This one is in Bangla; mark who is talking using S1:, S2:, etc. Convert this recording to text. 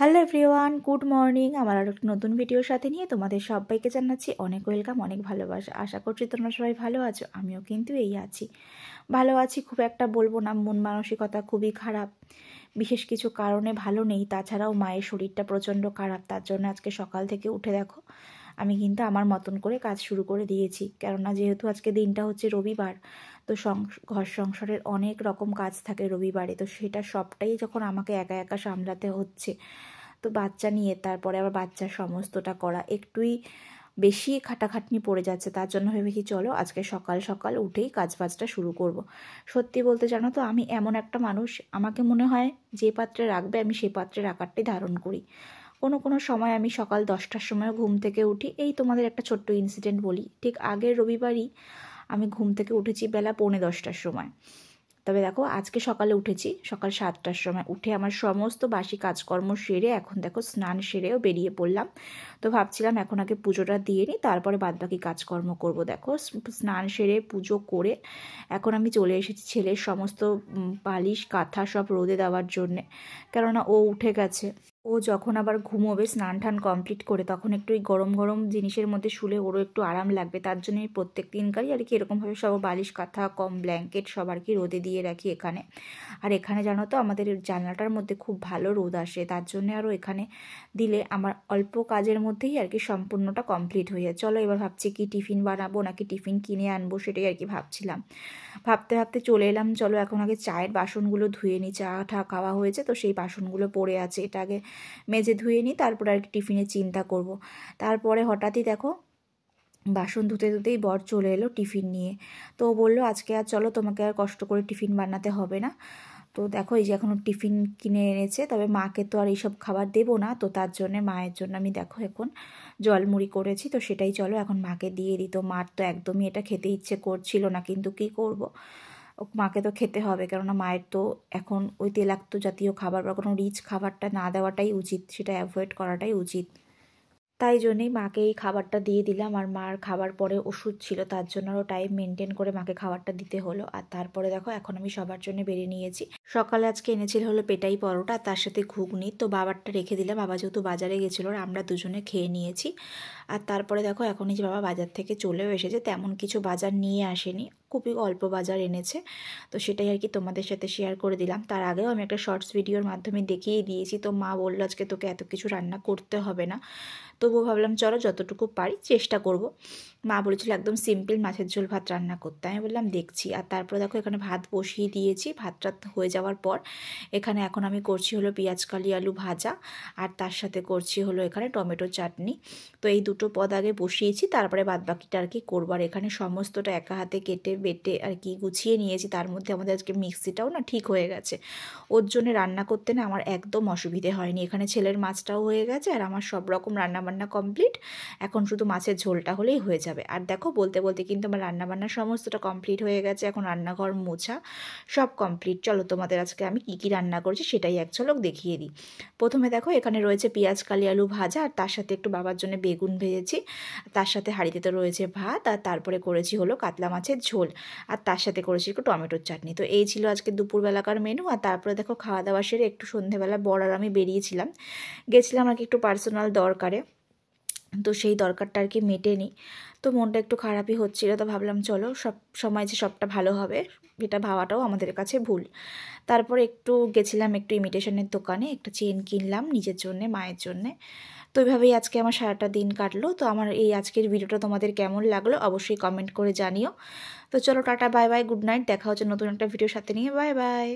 S1: Hello everyone, good morning. আমার আর একটা নতুন ভিডিওর সাথে নিয়ে তোমাদের সবাইকে জানাচ্ছি অনেক ওয়েলকাম, অনেক ভালোবাসা। আশা করছি তোমরা সবাই ভালো আছো, আমিও কিন্তু এই আছি, ভালো আছি। খুব একটা বলবো না, মন মানসিকতা খুবই খারাপ, বিশেষ কিছু কারণে ভালো নেই। তাছাড়াও মায়ের শরীরটা প্রচণ্ড খারাপ, তার জন্য আজকে সকাল থেকে উঠে দেখো আমি কিন্তু আমার মতন করে কাজ শুরু করে দিয়েছি। কেননা যেহেতু আজকে দিনটা হচ্ছে রবিবার, তো ঘর সংসারের অনেক রকম কাজ থাকে রবিবারে, তো সেটা সবটাই যখন আমাকে একা একা সামলাতে হচ্ছে, তো বাচ্চা নিয়ে তারপরে আবার বাচ্চার সমস্তটা করা একটুই বেশি খাটাখাটনি পড়ে যাচ্ছে। তার জন্য ভেবেছি চলো আজকে সকাল সকাল উঠেই কাজবাজটা শুরু করব। সত্যি বলতে জানো তো, আমি এমন একটা মানুষ, আমাকে মনে হয় যে পাত্রে রাখবে আমি সেই পাত্রের আকারটাই ধারণ করি। কোনো কোনো সময় আমি সকাল 10টার সময় ঘুম থেকে উঠি। এই তোমাদের একটা ছোট্ট ইনসিডেন্ট বলি, ঠিক আগের রবিবারই আমি ঘুম থেকে উঠেছি বেলা 10:45টার সময়। তবে দেখো আজকে সকালে উঠেছি সকাল 7টার সময়। উঠে আমার সমস্ত বাসি কাজকর্ম সেরে এখন দেখো স্নান সেরেও বেরিয়ে পড়লাম। তো ভাবছিলাম এখন আগে পুজোটা দিয়ে নিই, তারপরে বাদবাকি কাজকর্ম করব। দেখো স্নান সেরে পুজো করে এখন আমি চলে এসেছি ছেলের সমস্ত বালিশ কাঁথা সব রোদে দেওয়ার জন্যে, কেননা ও উঠে গেছে। ও যখন আবার ঘুমোবে স্নান টান কমপ্লিট করে, তখন একটু ওই গরম গরম জিনিসের মধ্যে শুলে ওরও একটু আরাম লাগবে। তার জন্য আমি প্রত্যেক দিনকারই আর কি এরকমভাবে সব বালিশ কাঁথা কম ব্ল্যাঙ্কেট সব আর কি রোদে দিয়ে রাখি এখানে। আর এখানে জানো তো আমাদের জানলাটার মধ্যে খুব ভালো রোদ আসে, তার জন্য আরও এখানে দিলে আমার অল্প কাজের মধ্যেই আর কি সম্পূর্ণটা কমপ্লিট হয়ে যায়। চলো এবার ভাবছি কি টিফিন বানাবো নাকি টিফিন কিনে আনবো, সেটাই আর কি ভাবছিলাম। ভাবতে ভাবতে চলে এলাম, চলো এখন আগে চায়ের বাসনগুলো ধুয়ে নিই। চা ঠা খাওয়া হয়েছে তো সেই বাসনগুলো পড়ে আছে, এটা আগে মেজে ধুয়ে নিই, তারপরে আর কি টিফিনের চিন্তা করব। তারপরে হঠাৎই দেখো বাসন ধুতে ধুতেই বর চলে এলো টিফিন নিয়ে। তো ও বললো আজকে আর চলো তোমাকে আর কষ্ট করে টিফিন বানাতে হবে না। তো দেখো এই যে এখনও টিফিন কিনে এনেছে, তবে মাকে তো আর এইসব খাবার দেবো না, তো তার জন্যে মায়ের জন্য আমি দেখো এখন জলমুড়ি করেছি, তো সেটাই চলো এখন মাকে দিয়ে দিই। তো মার তো একদমই এটা খেতে ইচ্ছে করছিল না, কিন্তু কি করব, মাকে তো খেতে হবে, কেননা মায়ের তো এখন ওই তেলাক্ত জাতীয় খাবার বা কোনো রিচ খাবারটা না দেওয়াটাই উচিত, সেটা অ্যাভয়েড করাটাই উচিত। তাই জন্যেই মাকে এই খাবারটা দিয়ে দিলাম। আর মার খাবার পরে ওষুধ ছিল, তার জন্য আরও টাইম মেনটেন করে মাকে খাবারটা দিতে হলো। আর তারপরে দেখো এখন আমি সবার জন্য বেরিয়ে নিয়েছি। সকালে আজকে এনেছিল হলো পেটাই পরোটা, তার সাথে ঘুগনি। তো বাবারটা রেখে দিলাম, বাবা যেহেতু বাজারে গেছিলো আর আমরা দুজনে খেয়ে নিয়েছি। আর তারপরে দেখো এখন এই যে বাবা বাজার থেকে চলেও এসেছে, তেমন কিছু বাজার নিয়ে আসেনি, খুবই অল্প বাজার এনেছে। তো সেটাই আর কি তোমাদের সাথে শেয়ার করে দিলাম। তার আগেও আমি একটা শর্টস ভিডিওর মাধ্যমে দেখিয়ে দিয়েছি। তো মা বললো আজকে তোকে এত কিছু রান্না করতে হবে না, তবুও ভাবলাম চলো যতটুকু পারি চেষ্টা করব। মা বলেছিল একদম সিম্পল মাছের ঝোল ভাত রান্না করতে, আমি বললাম দেখছি। আর তারপরে দেখো এখানে ভাত বসিয়ে দিয়েছি, ভাতটা হয়ে যাওয়ার পর এখানে এখন আমি করছি হলো পেঁয়াজ কালি আলু ভাজা, আর তার সাথে করছি হলো এখানে টমেটো চাটনি। তো এই দুটো পদ আগে বসিয়েছি, তারপরে বাদবাকিটা আর কি করবো। আর এখানে সমস্তটা একা হাতে কেটে বেটে আর কি গুছিয়ে নিয়েছি। তার মধ্যে আমাদের আজকে মিক্সিটাও না ঠিক হয়ে গেছে, ওর জন্য রান্না করতে না আমার একদম অসুবিধে হয়নি। এখানে ছেলের মাছটাও হয়ে গেছে আর আমার সব রকম রান্নাবান্না কমপ্লিট, এখন শুধু মাছের ঝোলটা হলেই হয়ে যাবে। আর দেখো বলতে বলতে কিন্তু আমার রান্নাবান্না সমস্তটা কমপ্লিট হয়ে গেছে, এখন রান্নাঘর মোছা সব কমপ্লিট। চলো তোমাদের আজকে আমি কী কী রান্না করছি সেটাই এক ঝলক দেখিয়ে দিই। প্রথমে দেখো এখানে রয়েছে পেঁয়াজ কালি আলু ভাজা, আর তার সাথে একটু বাবার জন্য বেগুন ভেজেছি, তার সাথে হাঁড়িতে তো রয়েছে ভাত, আর তারপরে করেছি হলো কাতলা মাছের ঝোল, আর তার সাথে করেছি একটু টমেটোর চাটনি। তো এই ছিল আজকে দুপুরবেলাকার মেনু। আর তারপরে দেখো খাওয়া দাওয়া সেরে একটু সন্ধেবেলা বর আর আমি বেরিয়েছিলাম, গেছিলাম আর কি একটু পার্সোনাল দরকারে। তো সেই দরকারটা আর কি মেটে নিই। তো মনটা একটু খারাপই হচ্ছিলো, তো ভাবলাম চলো সব সময় যে সবটা ভালো হবে এটা ভাবাটাও আমাদের কাছে ভুল। তারপরে একটু গেছিলাম একটু ইমিটেশনের দোকানে, একটা চেন কিনলাম নিজের জন্যে মায়ের জন্যে। তো এইভাবেই আজকে আমার সারাটা দিন কাটলো। তো আমার এই আজকের ভিডিওটা তোমাদের কেমন লাগলো অবশ্যই কমেন্ট করে জানিও। তো চলো tata bye bye, good night, দেখা হচ্ছে নতুন একটা ভিডিওর সাথে নিয়ে, বাই বাই।